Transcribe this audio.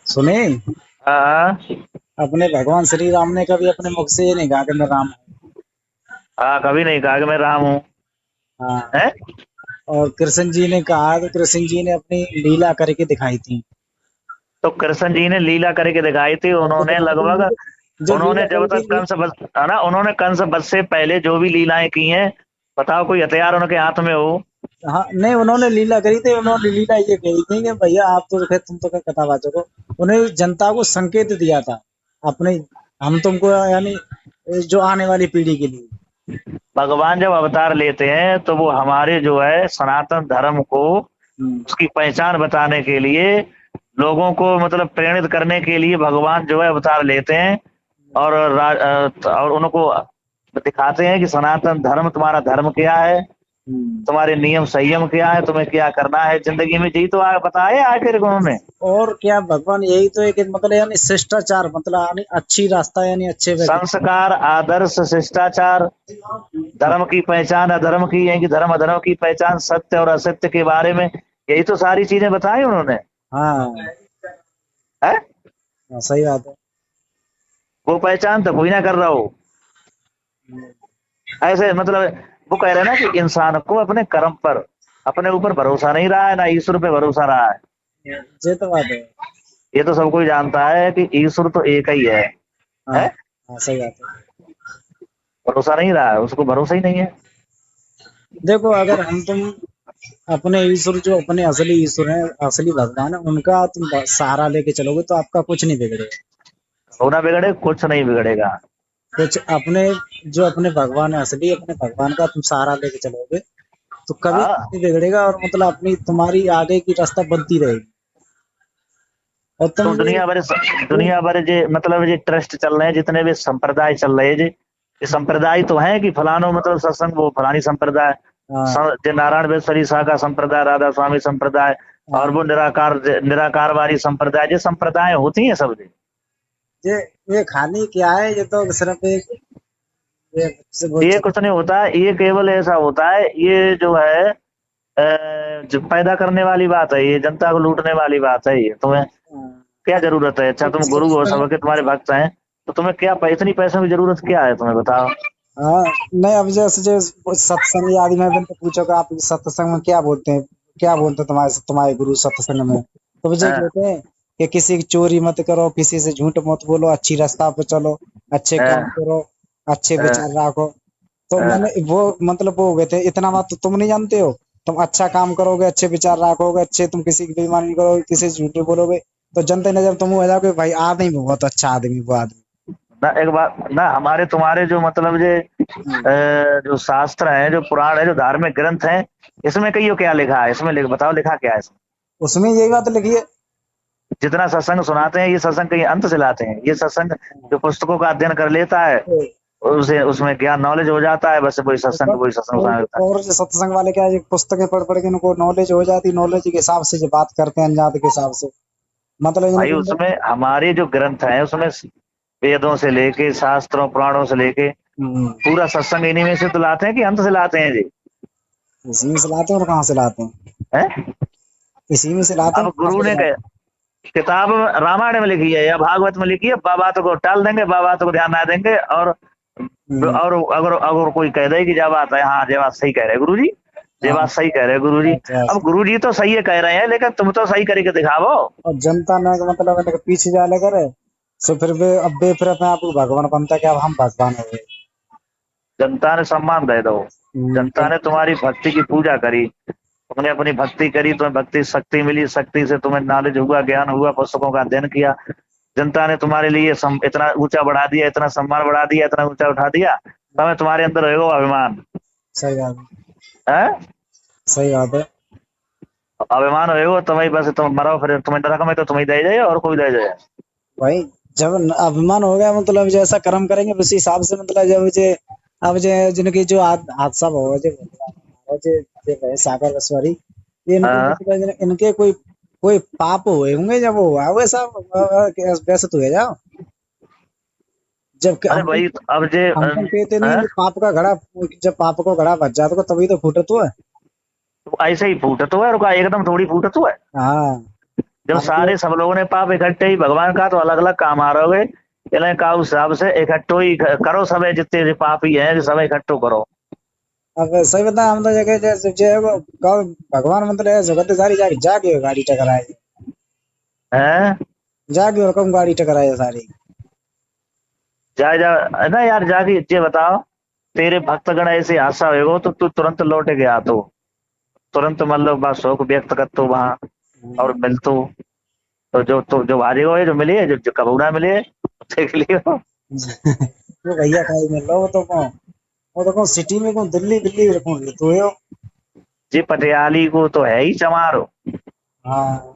सुने। हाँ। अपने भगवान श्री राम ने कभी अपने मुख से ये नहीं कहा कि मैं राम हूँ। हाँ, कभी नहीं कहा कि मैं राम हूँ। हाँ। है। और कृष्ण जी ने कहा तो कृष्ण जी ने अपनी लीला करके दिखाई थी। तो कृष्ण जी ने लीला करके दिखाई थी। करके उन्होंने दिखाई थी लगभग, जो लीला उन्होंने जब करी तक थी। कंस बस, है ना, उन्होंने कंस बस से पहले जो भी लीलाएं की हैं, बताओ कोई हथियार उनके हाथ में हो। हाँ नहीं, उन्होंने लीला करी थी। उन्होंने लीला ये कही थी कि भैया आप तो खैर तुम तो खैर कथावाचक हो। उन्हें जनता को संकेत दिया था अपने, हम तुमको यानी जो आने वाली पीढ़ी के लिए। भगवान जब अवतार लेते हैं तो वो हमारे जो है सनातन धर्म को, हम्म। उसकी पहचान बताने के लिए, लोगों को मतलब प्रेरित करने के लिए भगवान जो है अवतार लेते हैं। और और उनको दिखाते हैं कि सनातन धर्म तुम्हारा धर्म क्या है, हम्म। तुम्हारे नियम संयम क्या है, तुम्हें क्या करना है जिंदगी में, यही तो बताया आखिर उन्होंने। और क्या भगवान यही तो है कि मतलब यानी शिष्टाचार मतलब यानी अच्छी रास्ता यानी अच्छे व्यक्ति। संस्कार, आदर्श, शिष्टाचार, धर्म की पहचान, अधर्म की, यानी कि धर्म अधर्म की पहचान, सत्य और असत्य के बारे में, यही तो सारी चीजें बताई उन्होंने। हाँ। है। हाँ, सही बात है। वो पहचान तो कोई ना कर रहा हो। ऐसे मतलब वो कह रहे हैं ना कि इंसान को अपने कर्म पर, अपने ऊपर भरोसा नहीं रहा है, ना ईश्वर पे भरोसा रहा है। ये तो बात है। ये तो सब कोई जानता है कि ईश्वर तो एक ही है। हाँ। है। हाँ, सही बात है। भरोसा नहीं रहा है, उसको भरोसा ही नहीं है। देखो अगर हम तुम अपने ईश्वर जो अपने असली ईश्वर हैं, असली भगवान है, उनका तुम सहारा लेके चलोगे तो आपका कुछ नहीं बिगड़ेगा। होना बिगड़े कुछ नहीं बिगड़ेगा। कुछ अपने जो अपने भगवान है असली, अपने भगवान का तुम सहारा लेके चलोगे तो कभी कुछ हाँ। नहीं बिगड़ेगा। और मतलब अपनी तुम्हारी आगे की रास्ता बनती रहेगी। और तुम तो ये दुनिया भर जे मतलब जे ट्रस्ट चल रहे हैं, जितने भी संप्रदाय चल रहे हैं जी, ये संप्रदाय तो है कि फलानो मतलब सत्संग, वो फलानी संप्रदाय, हाँ। जे नारायण बेसरी शाखा संप्रदाय, राधा स्वामी संप्रदाय, और हाँ। वो निराकारवादी संप्रदाय, ये संप्रदाय होती हैं सब जी। ये ये खाली क्या है, ये तो सिर्फ एक ये से वो ये कुछ नहीं होता है, ये केवल ऐसा होता है, ये जो है जो पैदा करने वाली बात है, ये जनता को लूटने वाली बात है। ये तुम्हें क्या जरूरत है? अच्छा, तुम गुरु हो, सत्संग। सबके तुम्हारे भक्त हैं, तो तुम्हें क्या इतनी पैसों की जरूरत क्या है, तुम्हें बताओ। हाँ। नहीं, अब जैसे जो सत्संग आदि में तो पूछोगे आप सत्संग में क्या बोलते हैं, क्या बोलते हैं तुम्हारे तुम्हारे गुरु सत्संग में, तो मुझे हाँ, कहते हैं कि किसी की चोरी मत करो, किसी से झूठ मत बोलो, अच्छी रास्ता पे चलो, अच्छे काम हाँ, करो, अच्छे हाँ, विचार रखो। तो हाँ। मैंने वो मतलब वो कहते हैं इतना बात तो तुम नहीं जानते हो। तुम अच्छा काम करोगे, अच्छे विचार रखोगे, अच्छे तुम किसी की बेईमानी नहीं करोगे, किसी से झूठ नहीं बोलोगे, तो जनता नजर तुम हो जाओगे भाई आदमी बहुत अच्छा आदमी वो आदमी। ना एक बात ना, हमारे तुम्हारे जो मतलब जे जो शास्त्र है, जो पुराण है, जो धार्मिक ग्रंथ है, इसमें कहियो क्या लिखा है, इसमें बताओ लिखा क्या है इसमें? उसमें यही बात लिखी है। जितना सत्संग सुनाते हैं, ये सत्संग कहीं अंत से लाते हैं? ये सत्संग जो पुस्तकों का अध्ययन कर लेता है, उसे उसमें ज्ञान नॉलेज हो जाता है, बस वही सत्संग सुना देता है। और जो सत्संग वाले क्या है, ये पुस्तकें पढ़ पढ़ के उनको नॉलेज हो जाती, नॉलेज के हिसाब से जो बात करते हैं अनजात के हिसाब से, मतलब भाई इनके अंदर। उसमें हमारे जो ग्रंथ हैं, उसमें वेदों से लेके, शास्त्रों पुराणों से लेके, हम्म। पूरा सत्संग इन्हीं में से तो लाते हैं कि अंत से लाते हैं जी? इसी में से लाते हैं और कहाँ से लाते हैं। है। इसी में से लाते हैं, अब कहाँ गुरु से ने लाते किताब रामायण में लिखी है या भागवत में लिखी है, बातों को टाल देंगे, बातों को ध्यान ना देंगे। हैं। हम्म। और अगर अगर कोई कह दे कि जब बात है, हाँ जब बात सही कह रहे गुरु जी, ये हाँ। बात सही कह रहे गुरु जी। अच्छा अब अच्छा। गुरु जी तो सही है कह रहे हैं, लेकिन तुम तो सही करके दिखाओ। और जनता ने मतलब इनके पीछे जाने करे, तो फिर वे अब वे फिर अपने आप को भगवान बनता है कि अब हम भगवान हो गए। जनता ने सम्मान दे दो। जनता तो ने तुम्हारी भक्ति की पूजा करी, तुमने अपनी भक्ति करी, तुम्हें भक्ति शक्ति मिली, शक्ति से तुम्हें नॉलेज हुआ, ज्ञान हुआ, पुस्तकों का अध्ययन किया, जनता ने तुम्हारे लिए इतना ऊंचा बढ़ा दिया, इतना सम्मान बढ़ा दिया, इतना ऊंचा उठा दिया, तो तुम्हारे अंदर रहेगा अभिमान। सही बात है। है। सही बात है। अभिमान होएगा तुम्हें, बस तुम मरो, फिर तुम्हें नरक में तो तुम्हें दे जाए और कोई दे जाए। भाई जब अभिमान हो गया मतलब जैसा कर्म करेंगे उसी हिसाब से मतलब जब जे अब जे जिनकी जो हादसा हो जे भगवान जे जे है सागर ईश्वरी, ये इनके हाँ। मतलब इनके कोई कोई पाप हुए होंगे जब वो हुआ वैसा वैसे तो है जाओ। जब अरे भाई अब जे हम तुम कहते नहीं हाँ? कि पाप का घड़ा, जब पाप को घड़ा बच जाता तो तभी तो फूटे तो है। तो ऐसे ही फूटत हुआ है, रुका एकदम थोड़ी फूटत हुआ है। हाँ। जब सारे सब लोगों ने पाप इकट्ठे ही भगवान का तो अलग अलग काम आ रहोगे, इन्हें का उस हिसाब से इकट्ठो ही करो, सब जितने भी पापी हैं सब इकट्ठो करो। अब सही बता, हम तो जगह जैसे भगवान मतलब है जगत सारी जाके जाके गाड़ी टकराए, हैं जाके और कम गाड़ी टकराए सारी। जा जा ना यार, जाके ये बताओ, तेरे भक्तगण ऐसे हादसा होएगा तो तू तुरंत लौट गया तो तुरंत मतलब बस शोक व्यक्त कर तो वहां और मिल तो जो हारे हुए जो मिले जो कबू ना मिले देख लियो। वो भैया खाई में लो, वो तो कौन सिटी में कौन दिल्ली दिल्ली में कौन तो यो। जी पटियाली को तो है ही चमारो। हाँ